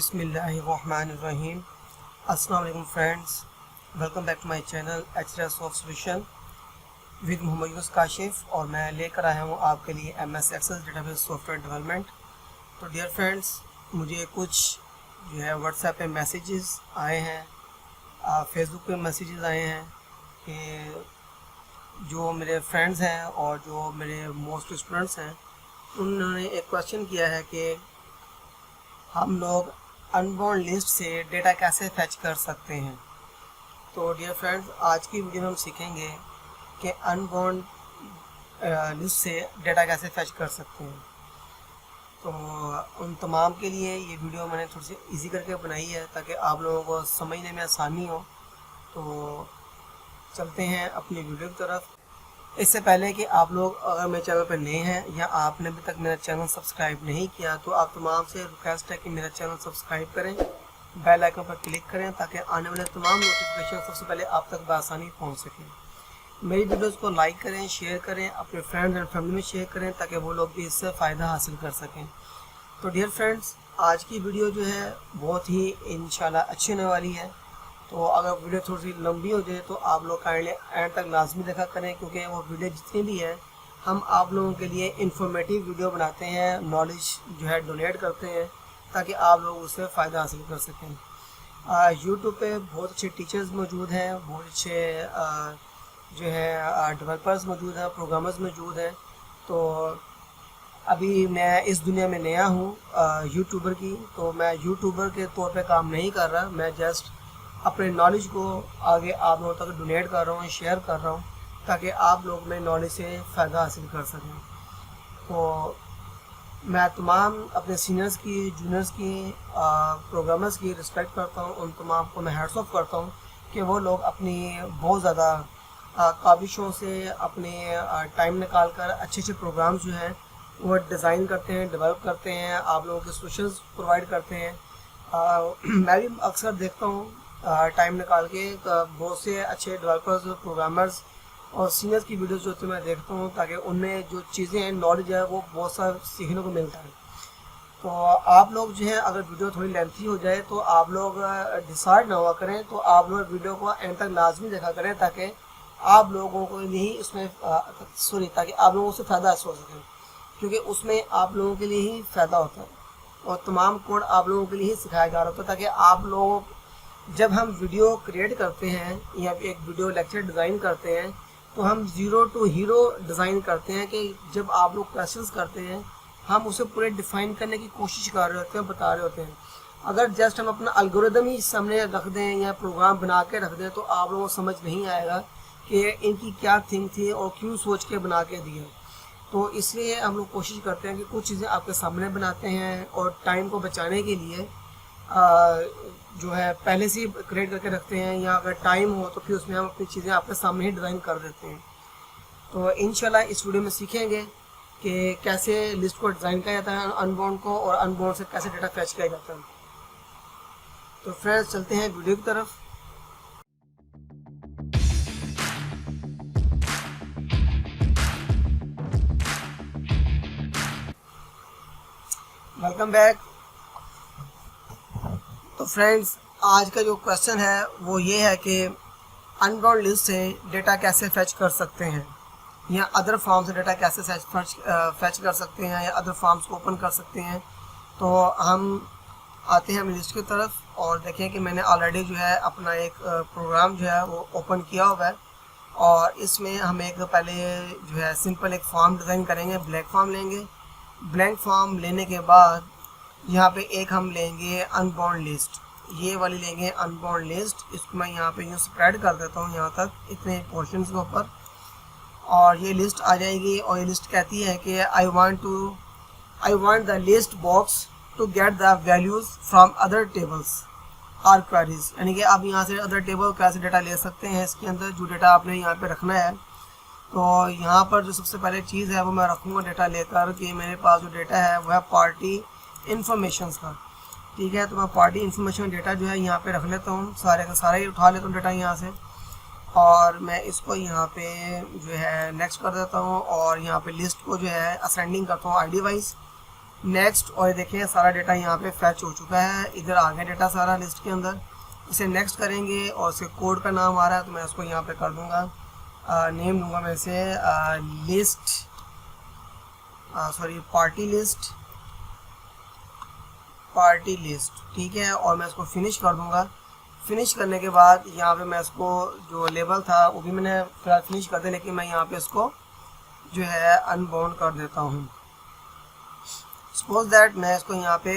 बिस्मिल्लाहिर्रहमानिर्रहीम। अस्सलाम वालेकुम friends, welcome back to my channel express of solution with Mohammad Yunus Kashif. और मैं लेकर आया हूँ आपके लिए MS access database software development. तो डियर फ्रेंड्स, मुझे कुछ जो है व्हाट्सएप पे मैसेजेस आए हैं, फेसबुक पे मैसेजेस आए हैं कि जो मेरे फ्रेंड्स हैं और जो मेरे मोस्ट स्टूडेंट्स हैं, उन्होंने एक क्वेश्चन किया है कि हम लोग अनबाउंड लिस्ट से डेटा कैसे फैच कर सकते हैं। तो डियर फ्रेंड्स, आज की वीडियो में हम सीखेंगे कि अनबाउंड लिस्ट से डेटा कैसे फैच कर सकते हैं। तो उन तमाम के लिए ये वीडियो मैंने थोड़ी सी इजी करके बनाई है ताकि आप लोगों को समझने में आसानी हो। तो चलते हैं अपनी वीडियो की तरफ। इससे पहले कि आप लोग अगर मेरे चैनल पर नए हैं या आपने अभी तक मेरा चैनल सब्सक्राइब नहीं किया, तो आप तमाम से रिक्वेस्ट है कि मेरा चैनल सब्सक्राइब करें, बेल आइकन पर क्लिक करें ताकि आने वाले तमाम नोटिफिकेशन सबसे पहले आप तक बआसानी पहुंच सकें। मेरी वीडियोस को लाइक करें, शेयर करें, अपने फ्रेंड्स एंड फैमिली में शेयर करें ताकि वो लोग भी इससे फ़ायदा हासिल कर सकें। तो डियर फ्रेंड्स, आज की वीडियो जो है बहुत ही इंशाल्लाह अच्छी होने वाली है। तो अगर वीडियो थोड़ी सी लंबी हो जाए तो आप लोग काइंडली एंड तक लाजमी देखा करें, क्योंकि वो वीडियो जितनी भी है हम आप लोगों के लिए इंफॉर्मेटिव वीडियो बनाते हैं, नॉलेज जो है डोनेट करते हैं ताकि आप लोग उससे फ़ायदा हासिल कर सकें। यूट्यूब पे बहुत अच्छे टीचर्स मौजूद हैं, बहुत अच्छे जो है डेवलपर्स मौजूद हैं, प्रोग्रामर्स मौजूद हैं। तो अभी मैं इस दुनिया में नया हूँ यूट्यूबर की, तो मैं यूट्यूबर के तौर पे काम नहीं कर रहा, मैं जस्ट अपने नॉलेज को आगे आप लोगों तक डोनेट कर रहा हूँ, शेयर कर रहा हूँ ताकि आप लोग मेरे नॉलेज से फ़ायदा हासिल कर सकें। तो मैं तमाम अपने सीनियर्स की, जूनियर्स की, प्रोग्रामर्स की रिस्पेक्ट करता हूँ। उन तमाम को मैं हैट्स ऑफ करता हूँ कि वो लोग अपनी बहुत ज़्यादा काविशों से अपने टाइम निकाल कर अच्छे अच्छे प्रोग्राम्स जो हैं वो डिज़ाइन करते हैं, डेवलप करते हैं, आप लोगों के सोल्यूशंस प्रोवाइड करते हैं। मैं भी अक्सर देखता हूँ टाइम निकाल के बहुत से अच्छे डेवलपर्स, प्रोग्रामर्स और सीनियर्स की वीडियोस जो होती है मैं देखता हूँ ताकि उनमें जो चीज़ें हैं, नॉलेज है, वो बहुत सा सीखने को मिलता है। तो आप लोग जो है अगर वीडियो थोड़ी लेंथी हो जाए तो आप लोग डिसाइड ना हुआ करें, तो आप लोग वीडियो को एंड तक लाजमी देखा करें ताकि आप लोगों को नहीं उसमें ताकि आप लोगों से फ़ायदा हासिल हो सके, क्योंकि उसमें आप लोगों के लिए ही फ़ायदा होता है और तमाम कोड आप लोगों के लिए ही सिखाया जा रहा होता है ताकि आप लोग जब हम वीडियो क्रिएट करते हैं या एक वीडियो लेक्चर डिज़ाइन करते हैं तो हम ज़ीरो टू हीरो डिज़ाइन करते हैं कि जब आप लोग क्वेश्चंस करते हैं हम उसे पूरे डिफ़ाइन करने की कोशिश कर रहे होते हैं, बता रहे होते हैं। अगर जस्ट हम अपना एल्गोरिदम ही सामने रख दें या प्रोग्राम बना के रख दें तो आप लोगों को समझ नहीं आएगा कि इनकी क्या थिंक थी और क्यों सोच के बना के दिए। तो इसलिए हम लोग कोशिश करते हैं कि कुछ चीज़ें आपके सामने बनाते हैं और टाइम को बचाने के लिए जो है पहले से ही क्रिएट करके रखते हैं, या अगर टाइम हो तो फिर उसमें हम अपनी चीज़ें आपके सामने ही डिज़ाइन कर देते हैं। तो इंशाल्लाह इस वीडियो में सीखेंगे कि कैसे लिस्ट को डिज़ाइन किया जाता है अनबाउंड को, और अनबाउंड से कैसे डेटा फैच किया जाता है। तो फ्रेंड्स, चलते हैं वीडियो की तरफ। Welcome back. तो फ्रेंड्स, आज का जो क्वेश्चन है वो ये है कि अनबाउंड लिस्ट से डेटा कैसे फैच कर सकते हैं, या अदर फॉर्म से डेटा कैसे फैच कर सकते हैं, या अदर फॉर्म्स को ओपन कर सकते हैं। तो हम आते हैं लिस्ट की तरफ और देखें कि मैंने ऑलरेडी जो है अपना एक प्रोग्राम जो है वो ओपन किया हुआ है, और इसमें हम एक पहले जो है सिंपल एक फॉर्म डिज़ाइन करेंगे। ब्लैंक फॉर्म लेंगे। ब्लैंक फॉर्म लेने के बाद यहाँ पे एक हम लेंगे अनबाउंड लिस्ट, ये वाली लेंगे अनबाउंड लिस्ट। इसको मैं यहाँ पे यूँ स्प्रेड कर देता हूँ यहाँ तक, इतने पोर्शंस के ऊपर, और ये लिस्ट आ जाएगी। और ये लिस्ट कहती है कि I want the list box to get the values from other tables or queries, यानी कि आप यहाँ से अदर टेबल कैसे डेटा ले सकते हैं। इसके अंदर जो डेटा आपने यहाँ पे रखना है, तो यहाँ पर जो सबसे पहले चीज़ है वो मैं रखूँगा डेटा लेकर कि मेरे पास जो डेटा है वह पार्टी इन्फॉर्मेशंस का, ठीक है। तो मैं पार्टी इन्फॉर्मेशन डेटा जो है यहाँ पे रख लेता हूँ, सारे का सारा ही उठा लेता हूँ डेटा यहाँ से, और मैं इसको यहाँ पे जो है नेक्स्ट कर देता हूँ, और यहाँ पे लिस्ट को जो है असेंडिंग करता हूँ आईडी वाइज। नेक्स्ट, और देखिए सारा डेटा यहाँ पे फैच हो चुका है, इधर आ गया डेटा सारा लिस्ट के अंदर। इसे नेक्स्ट करेंगे और इसके कोड का नाम आ रहा है तो मैं इसको यहाँ पे कर दूँगा, नेम दूंगा मैं इसे लिस्ट, सॉरी पार्टी लिस्ट, ठीक है। और मैं इसको फिनिश कर दूंगा। फिनिश करने के बाद यहाँ पे मैं इसको जो लेबल था वो भी मैंने फिलहाल फिनिश कर दिया, लेकिन मैं यहाँ पे इसको जो है अनबाउंड कर देता हूँ। सपोज दैट मैं इसको यहाँ पे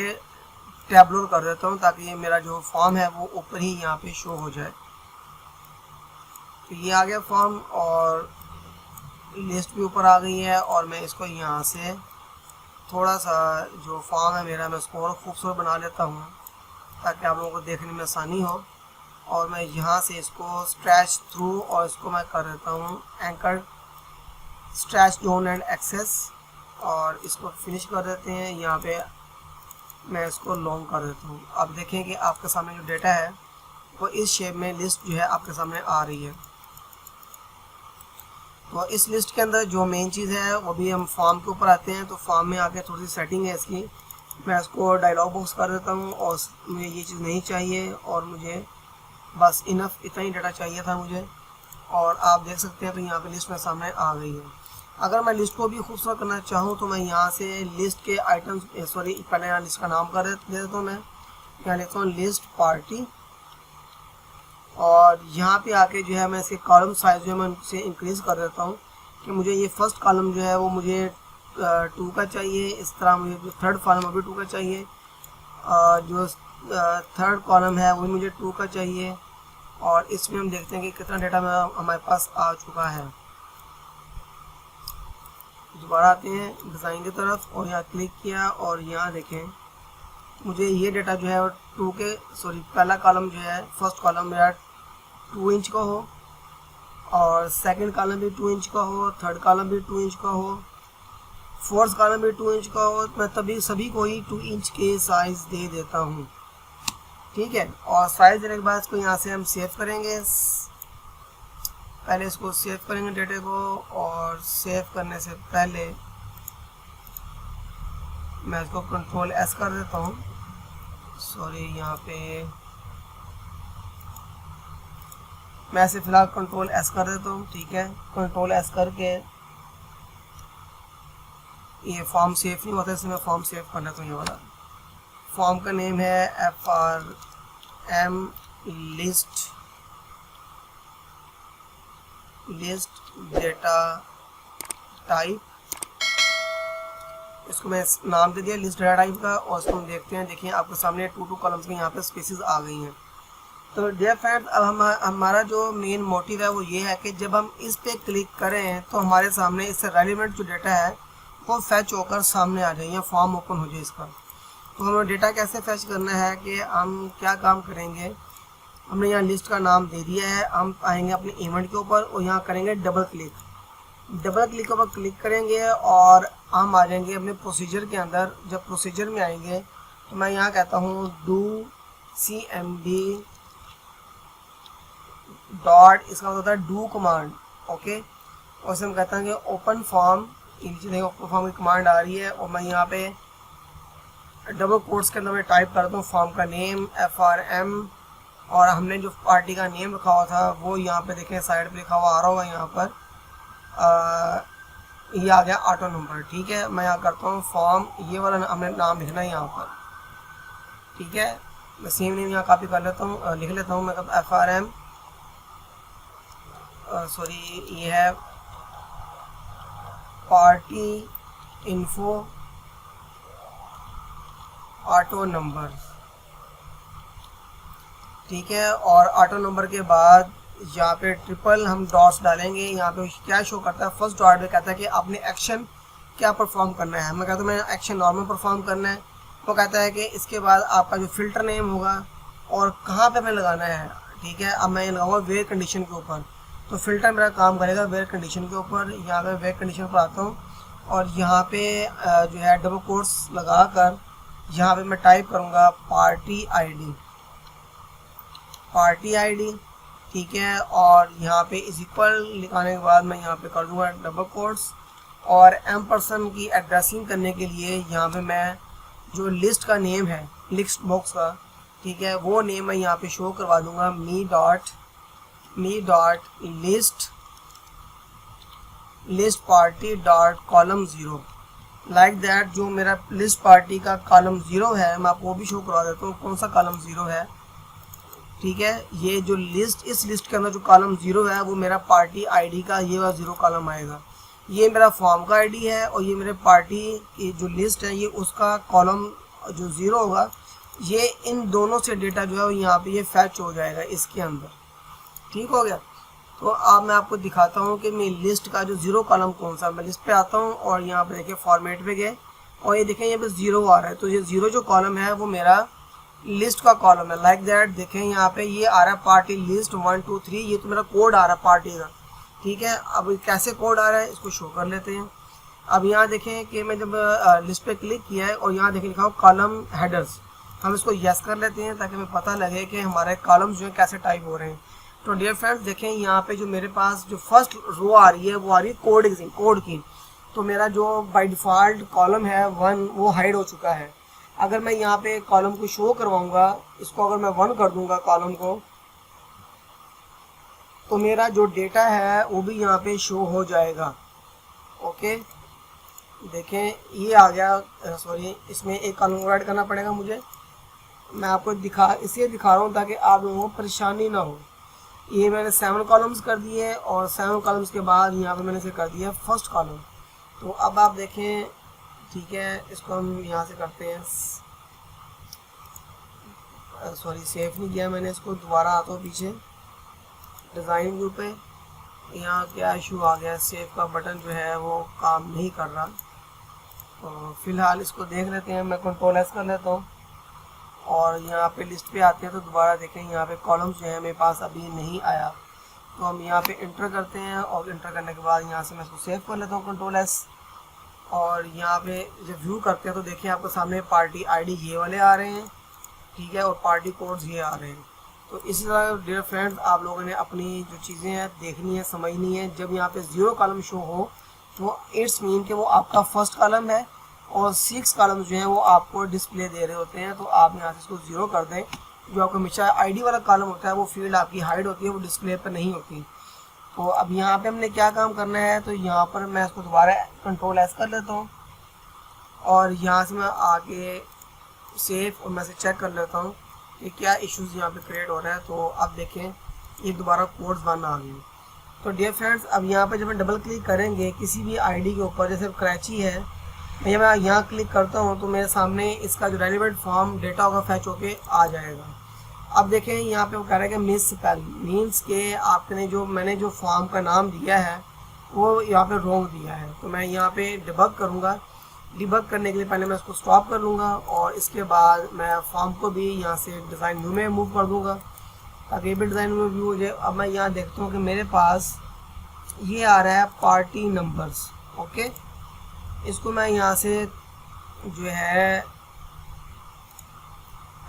टैबलर कर देता हूँ ताकि ये मेरा जो फॉर्म है वो ऊपर ही यहाँ पे शो हो जाए। तो ये आ गया फॉर्म और लिस्ट भी ऊपर आ गई है। और मैं इसको यहाँ से थोड़ा सा जो फॉर्म है मेरा, मैं उसको और खूबसूरत बना लेता हूँ ताकि आप लोगों को देखने में आसानी हो। और मैं यहाँ से इसको स्ट्रेच थ्रू और इसको मैं कर देता हूँ anchor stretch down and access, और इसको फिनिश कर देते हैं। यहाँ पे मैं इसको लॉन्ग कर देता हूँ। अब देखें कि आपके सामने जो डेटा है वो इस शेप में लिस्ट जो है आपके सामने आ रही है। तो इस लिस्ट के अंदर जो मेन चीज़ है वो भी हम फॉर्म के ऊपर आते हैं। तो फॉर्म में आके थोड़ी सी सेटिंग है इसकी, मैं इसको डायलॉग बॉक्स कर देता हूँ और मुझे ये चीज़ नहीं चाहिए और मुझे बस इनफ इतना ही डाटा चाहिए था मुझे। और आप देख सकते हैं तो यहाँ पे लिस्ट मेरे सामने आ गई है। अगर मैं लिस्ट को भी खूबसूरत करना चाहूँ तो मैं यहाँ से लिस्ट के आइटम्स, सॉरी पहले यहाँ लिस्ट का नाम कर दे देता हूँ। मैं यहाँ लिखता हूँ लिस्ट पार्टी, और यहाँ पे आके जो है मैं इसके कॉलम साइज जो है मैं उनसे इंक्रीज़ कर देता हूँ कि मुझे ये फर्स्ट कॉलम जो है वो मुझे 2 का चाहिए। इस तरह मुझे जो थर्ड कॉलम भी 2 का चाहिए, जो थर्ड कॉलम है वो मुझे 2 का चाहिए। और इसमें हम देखते हैं कि कितना डेटा हमारे पास आ चुका है। दोबारा आते हैं डिज़ाइन की तरफ और यहाँ क्लिक किया और यहाँ देखें मुझे ये डेटा जो है वो 2 के, सॉरी पहला कॉलम जो है फर्स्ट कॉलम मेरा 2 इंच का हो, और सेकंड कॉलम भी 2 इंच का हो, थर्ड कॉलम भी 2 इंच का हो, फोर्थ कॉलम भी 2 इंच का हो। मैं तभी सभी को ही 2 इंच के साइज़ दे देता हूँ, ठीक है। और साइज़ देने के बाद इसको यहाँ से हम सेव करेंगे। पहले इसको सेव करेंगे डेटे को, और सेव करने से पहले मैं इसको कंट्रोल एस कर देता हूँ। सॉरी, यहाँ पे मैं इसे फ़िलहाल कंट्रोल एस कर देता हूँ, ठीक है। कंट्रोल एस करके ये फॉर्म सेव नहीं होता, इसलिए मैं फॉर्म सेव कर लेता हूँ। ये वाला फॉर्म का नेम है FRM लिस्ट डेटा टाइप। इसको मैं नाम दे दिया लिस्ट डेटा टाइप का। और इसको हम देखते हैं, देखिए आपके सामने 2 कॉलम्स में यहाँ पे स्पेसेस आ गई हैं। तो डियर फ्रेंड्स, अब हमारा जो मेन मोटिव है वो ये है कि जब हम इस पे क्लिक करें तो हमारे सामने इससे रेलिवेंट जो डेटा है वो फैच होकर सामने आ जाए या फॉर्म ओपन हो जाए इसका। तो हमें डेटा कैसे फैच करना है कि हम क्या काम करेंगे, हमने यहाँ लिस्ट का नाम दे दिया है। हम आएंगे अपने इवेंट के ऊपर और यहाँ करेंगे डबल क्लिक के ऊपर क्लिक करेंगे और हम आ जाएंगे अपने प्रोसीजर के अंदर। जब प्रोसीजर में आएंगे तो मैं यहाँ कहता हूँ डू cmd डॉट, इसका मतलब होता है डू कमांड, ओके। और इसे हम कहते हैं कि ओपन फॉर्म, नीचे देखो ओपन फॉर्म की कमांड आ रही है। और मैं यहाँ पे डबल कोट्स के अंदर मैं टाइप करता हूँ फॉर्म का नेम FRM, और हमने जो पार्टी का नेम रखा हुआ था वो यहाँ पे देखें साइड पे लिखा हुआ आ रहा होगा यहाँ पर, ये आ गया ऑटो नंबर, ठीक है। मैं यहाँ करता हूँ फॉर्म, ये वाला हमने नाम लिखना है यहाँ पर, ठीक है। मैं सेम नेम यहाँ कॉपी कर लेता हूँ, लिख लेता हूँ। मतलब FRM, सॉरी ये है पार्टी इन्फो ऑटो नंबर, ठीक है। और ऑटो नंबर के बाद यहाँ पे ट्रिपल हम डॉट्स डालेंगे। यहाँ पे क्या शो करता है, फर्स्ट डॉट पे कहता है कि आपने एक्शन क्या परफॉर्म करना है। मैं कहता हूँ मैंने एक्शन नॉर्मल परफॉर्म करना है। वो कहता है कि इसके बाद आपका जो फिल्टर नेम होगा और कहाँ पे हमें लगाना है, ठीक है। अब मैं लगाऊंगा वेयर कंडीशन के ऊपर, तो फिल्टर मेरा काम करेगा वेयर कंडीशन के ऊपर। यहाँ पे वेयर कंडीशन पर आता हूँ और यहाँ पे जो है डबल कोट्स लगा कर यहाँ पे मैं टाइप करूँगा पार्टी आईडी, ठीक है। और यहाँ पे इज इक्वल लिखाने के बाद मैं यहाँ पे कर दूँगा डबल कोट्स और एम% की एड्रेसिंग करने के लिए यहाँ पे मैं जो लिस्ट का नेम है लिस्ट बॉक्स का, ठीक है, वो नेम मैं यहाँ पे शो करवा दूंगा me dot list party dot column 0 like that. जो मेरा लिस्ट पार्टी का कॉलम 0 है मैं आपको वो भी शो करवा देता हूँ कौन सा कॉलम 0 है, ठीक है। ये जो लिस्ट, इस लिस्ट के अंदर जो कॉलम 0 है वो मेरा पार्टी आईडी का ये वाला 0 कॉलम आएगा। ये मेरा फॉर्म का आईडी है और ये मेरे पार्टी की जो लिस्ट है ये उसका कॉलम जो 0 होगा। ये इन दोनों से डेटा जो है वो यहाँ पे ये फैच हो जाएगा इसके अंदर, ठीक हो गया। तो अब मैं आपको दिखाता हूँ कि मैं लिस्ट का जो 0 कॉलम कौन सा, मैं लिस्ट पे आता हूँ और यहाँ पे देखिए फॉर्मेट पे गए और ये देखें यहाँ पे 0 आ रहा है। तो ये 0 जो कॉलम है वो मेरा लिस्ट का कॉलम है लाइक दैट। देखें यहाँ पे ये आ रहा है पार्टी लिस्ट 1 2 3, ये तो मेरा कोड आ रहा है पार्टी का, ठीक है। अब कैसे कोड आ रहा है इसको शो कर लेते हैं। अब यहाँ देखें कि मैं जब लिस्ट पे क्लिक किया है और यहाँ देखें लिखा हो कॉलम हेडर्स, हम इसको यस कर लेते हैं ताकि हमें पता लगे कि हमारे कॉलम्स जो है कैसे टाइप हो रहे हैं। तो डियर फ्रेंड्स देखें यहाँ पे जो मेरे पास जो फर्स्ट रो आ रही है वो आ रही है कोड की। तो मेरा जो बाय डिफ़ॉल्ट कॉलम है 1 वो हाइड हो चुका है। अगर मैं यहाँ पे कॉलम को शो करवाऊँगा, इसको अगर मैं 1 कर दूँगा कॉलम को, तो मेरा जो डेटा है वो भी यहाँ पे शो हो जाएगा। ओके, देखें ये आ गया। सॉरी, इसमें एक कॉलम ऐड करना पड़ेगा मुझे। मैं आपको इसलिए दिखा रहा हूँ ताकि आप लोगों को परेशानी ना हो। ये मैंने 7 कॉलम्स कर दिए और 7 कॉलम्स के बाद यहाँ पे मैंने इसे कर दिया फर्स्ट कॉलम। तो अब आप देखें, ठीक है, इसको हम यहाँ से करते हैं। सॉरी, सेव नहीं किया मैंने इसको, दोबारा आता हूँ पीछे डिज़ाइन व्यू पे। यहाँ क्या इशू आ गया, सेव का बटन जो है वो काम नहीं कर रहा। तो फ़िलहाल इसको देख लेते हैं। मैं कंट्रोल एस कर लेता हूँ और यहाँ पे लिस्ट पे आते हैं। तो दोबारा देखें यहाँ पे कॉलम्स जो है मेरे पास अभी नहीं आया। तो हम यहाँ पे इंटर करते हैं और इंटर करने के बाद यहाँ से मैं इसको सेव कर लेता हूँ कंट्रोल एस। और यहाँ पे जब व्यू करते हैं तो देखिए आपके सामने पार्टी आईडी ये वाले आ रहे हैं, ठीक है, और पार्टी कोड्स ये आ रहे हैं। तो इसी तरह डियर फ्रेंड्स आप लोगों ने अपनी जो चीज़ें हैं देखनी है, समझनी है। जब यहाँ पे 0 कॉलम शो हो तो इट्स मीन कि वो आपका फर्स्ट कॉलम है और 6 कॉलम जो हैं वो आपको डिस्प्ले दे रहे होते हैं। तो आप यहाँ से इसको 0 कर दें। जो आपका हमेशा आईडी वाला कॉलम होता है वो फील्ड आपकी हाइड होती है, वो डिस्प्ले पर नहीं होती। तो अब यहाँ पे हमने क्या काम करना है, तो यहाँ पर मैं इसको दोबारा कंट्रोल एस कर लेता हूँ और यहाँ से मैं आके सेव और मैं से चेक कर लेता हूँ कि क्या इश्यूज़ यहाँ पे क्रिएट हो रहा है। तो अब देखें ये दोबारा कोड्स बन आ गई। तो डियर फ्रेंड्स अब यहाँ पे जब हम डबल क्लिक करेंगे किसी भी आईडी के ऊपर, जैसे क्रैची है, जब मैं यहाँ क्लिक करता हूँ तो मेरे सामने इसका जो रेलिवेंट फॉर्म डेटा होगा फैच होके आ जाएगा। अब देखें यहाँ पे वो कह रहा है कि मिस स्पेल, मीन्स के आपने जो मैंने जो फॉर्म का नाम दिया है वो यहाँ पे रॉन्ग दिया है। तो मैं यहाँ पे डिबग करूँगा। डिबग करने के लिए पहले मैं इसको स्टॉप कर लूँगा और इसके बाद मैं फॉर्म को भी यहाँ से डिज़ाइन व्यू में मूव कर दूँगा ताकि ये भी डिज़ाइन व्यू हो जाए। अब मैं यहाँ देखता हूँ कि मेरे पास ये आ रहा है पार्टी नंबर्स। ओके, इसको मैं यहाँ से जो है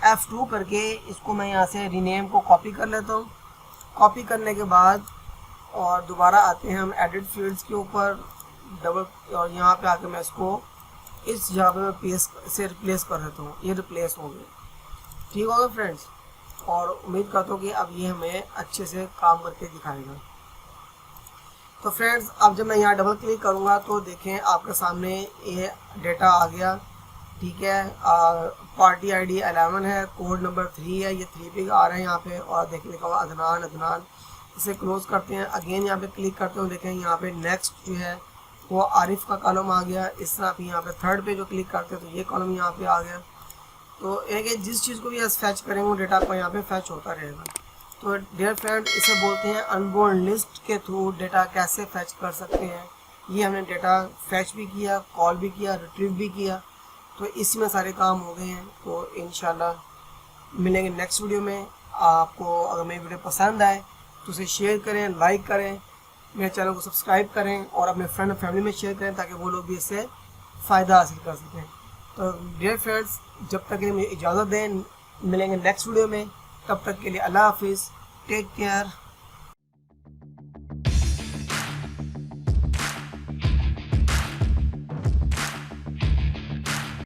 F2 करके इसको मैं यहाँ से रीनेम को कॉपी कर लेता हूँ। कॉपी करने के बाद और दोबारा आते हैं हम एडिट फील्ड्स के ऊपर डबल, और यहाँ पे आके मैं इसको इस जगह पे मैं पेस्ट से रिप्लेस कर देता हूँ। ये रिप्लेस हो गया, ठीक होगा फ्रेंड्स। और उम्मीद करता हूँ कि अब ये हमें अच्छे से काम करके दिखाएगा। तो फ्रेंड्स अब जब मैं यहाँ डबल क्लिक करूँगा तो देखें आपके सामने ये डेटा आ गया, ठीक है। पार्टी आईडी 11 है, कोड नंबर 3 है, ये 3 पे आ रहे हैं यहाँ पे। और देखने लिखा हुआ अदनान। इसे क्लोज करते हैं। अगेन यहाँ पे क्लिक करते हो, देखें यहाँ पे नेक्स्ट जो है वो आरिफ का कॉलम आ गया। इस तरह यहाँ पे थर्ड पे जो क्लिक करते हैं तो ये कॉलम यहाँ पे आ गया। तो एक जिस चीज़ को भी फैच करेंगे वो डेटा आपको यहाँ पे फैच होता रहेगा। तो डियर फ्रेंड इसे बोलते हैं अनबोर्न लिस्ट के थ्रू डेटा कैसे फैच कर सकते हैं। ये हमने डेटा फैच भी किया, कॉल भी किया, रिट्रीव भी किया। तो इसमें सारे काम हो गए हैं। तो इंशाल्लाह मिलेंगे नेक्स्ट वीडियो में। आपको अगर मेरी वीडियो पसंद आए तो उसे शेयर करें, लाइक करें, मेरे चैनल को सब्सक्राइब करें और अपने फ्रेंड और फैमिली में शेयर करें ताकि वो लोग भी इससे फ़ायदा हासिल कर सकें। तो डियर फ्रेंड्स जब तक के लिए मुझे इजाज़त दें, मिलेंगे नेक्स्ट वीडियो में। तब तक के लिए अल्लाह हाफिज़, टेक केयर।